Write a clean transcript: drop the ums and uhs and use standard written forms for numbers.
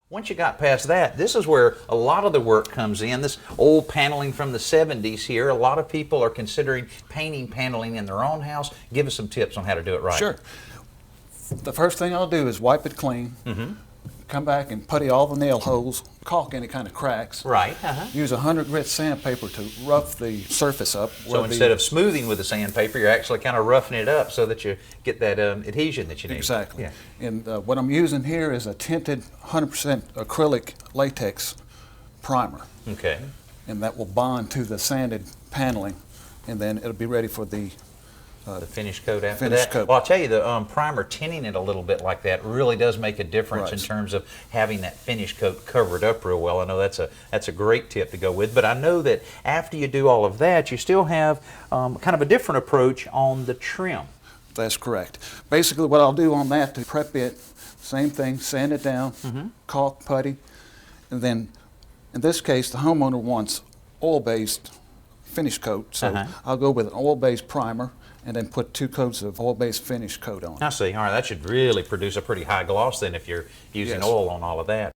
Once you got past that, this is where a lot of the work comes in. This old paneling from the 70s here. A lot of people are considering painting paneling in their own house. Give us some tips on how to do it right. Sure. The first thing I'll do is wipe it clean, come back and putty all the nail holes, caulk any kind of cracks. Right. Use 100 grit sandpaper to rough the surface up. So instead of smoothing with the sandpaper, you're actually kind of roughing it up so that you get that adhesion that you need. Exactly. Yeah. And what I'm using here is a tinted 100% acrylic latex primer. Okay. And that will bond to the sanded paneling, and then it'll be ready for the finish coat after finish that. coat. Well, I'll tell you, the primer tinting it a little bit like that really does make a difference in terms of having that finish coat covered up real well. I know that's a great tip to go with, but I know that after you do all of that, you still have kind of a different approach on the trim. That's correct. Basically, what I'll do on that to prep it, same thing, sand it down, caulk, putty, and then in this case, the homeowner wants oil-based finish coat, so I'll go with an oil-based primer and then put 2 coats of oil-based finish coat on. I see. All right, that should really produce a pretty high gloss then if you're using oil on all of that.